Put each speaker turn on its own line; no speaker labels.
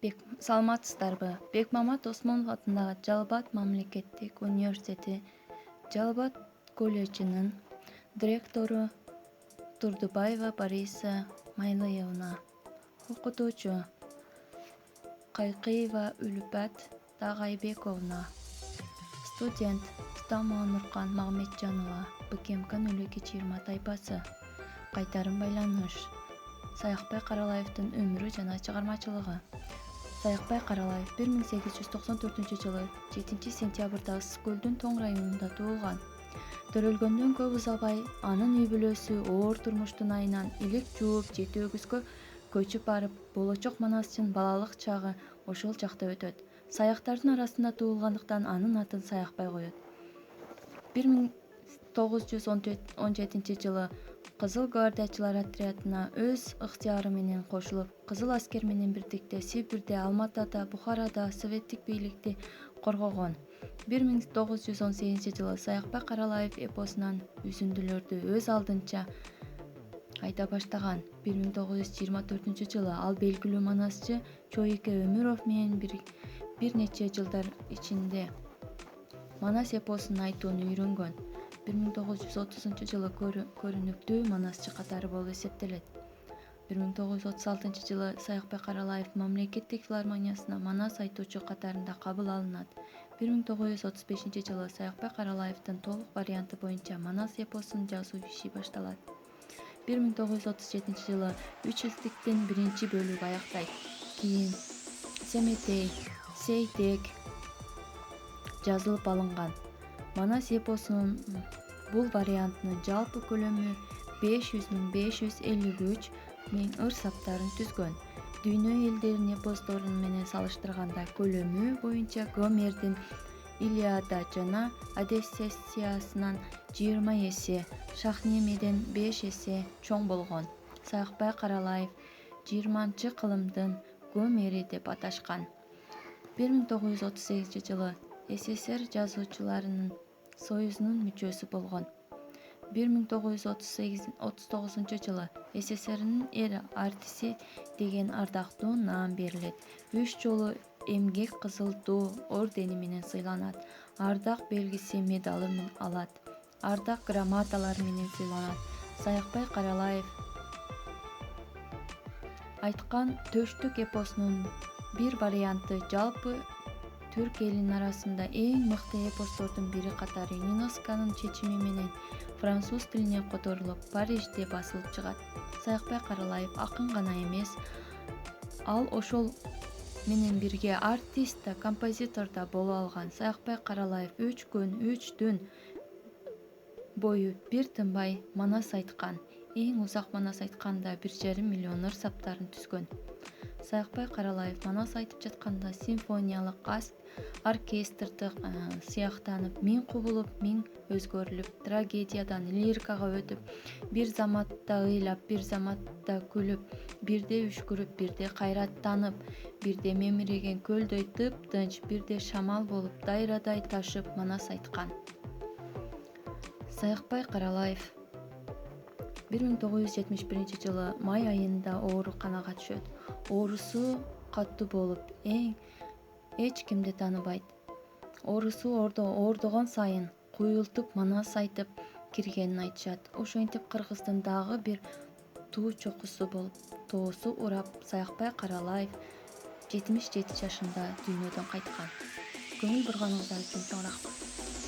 Саламатсыздарбы? Бекмамат Осмонов атындагы Жалал-Абад мамлекеттик университети Жалал-Абад колледжинин директору Турдубаева Бориса Майлыевна, окутуучу Кайкыева Үлүпат Тагайбековна, студент Стама Нуркан Магметжанова, БКМКнын Үлүкич 20 тайпасы. Кайтарым байланыш. Саякбай Каралаевдин өмүрү жана чыгармачылыгы. Саякбай Каралаев 1894-жылы 7-сентябрда Ысык көлдүн Тоң районунда туулган. Төрөлгөндөн көп узабай анын үй-бүлөсү оор турмуштун айынан илик жууп, жети өгүзгө көчүп барып, болочок манасчынын балалык чагы ошол жакта өтөт. Саяктардын арасында туулгандыктан анын атын Саякбай коет. 1917-жылы Кызыл гвардиячылар отрядына өз ыктыяры менен кошулуп, Кызыл аскер менен бирдикте Сибирде, Алматада, Бухарада советтик бийликти коргогон. 1918-жылы Саякбай Каралаев эпосунан үзүндүлөрдү өз алдынча айта баштаган. 1924-жылы ал белгилүү манасчы Чоюке Өмүров менен бир нече жылдар ичинде манас эпосун айтууну үйрөнгөн. 1930-жылы көрүнүктүү манасчы катары болуп эсептелет. 1936-жылы Саякбай Каралаев мамлекеттик филармониясына манас айтуучу катарында кабыл алынат. 1935-жылы Саякбай Каралаевдин толук варианты боюнча манас эпосун жазуу иши башталат. 1937-жылы Үч издиктин биринчи бөлүгү аяктайт. Кийин Семетей, Сейтек жазылып алынган. Манас эпосунун бул вариантынын жалпы көлөмү 500.553 ыр-саптарын түзгөн. Дүйнө элдеринин эпостору менен салыштырганда көлөмү боюнча Гомердин Илиада жана Одиссеясынан 20 эсе, Шахнемеден 5 эсе чоң болгон. Саякбай Каралаев 20-кылымдын Гомери деп аташкан. 1938-жылы СССР жазуучуларынын союзунун мүчөсү болгон. 1939-жылы СССРнын эр артиси деген ардактуу наам берилет. 3 жолу эмгек Кызыл Туу ордени менен сыйланат. Ардак белгиси медалы алат. Ардак грамоталар менен сыйланат. Саякбай Каралаев айткан Төштүк эпосунун бир варианты жалпы түрк элинин арасында эң мыкты эпостордун бири катары ЮНЕСКОнун чечими менен француз тилине которулуп, Парижде басылып чыгат. Саякбай Каралаев акын гана эмес, ал ошол менен бирге артист да, композитор да боло алган. Саякбай Каралаев 3 күн, 3 түн бою бир тынбай манас айткан. Эң узак манас айтканда 1,5 миллион ыр-саптарын түзгөн. Саякбай Каралаев манас айтып жатканда симфониялык оркестрдик сыяктанып, миң кубулуп, миң өзгөрүлүп, трагедиядан лирикага өтүп, бир заматта ыйлап, бир заматта күлүп, бирде үшкүрүп, бирде кайраттанып, бирде мемиреген көлдөй тып-тынч, бирде шамал болуп, дайрадай ташып манас айткан. Саякбай Каралаев 1971-жылы май айында ооруканага түшөт. Оорусу катуу болуп, эч кимди тааныбайт. Оорусу оордогон сайын куюлтуп манас айтып киргенин айтышат. Ошентип Кыргыздын дагы бир туу чокусу болуп, тоосу урап, Саякбай Каралаев 77 жашында дүйнөдөн кайткан. Көңүл бурганыңыздар үчүн чоң рахмат.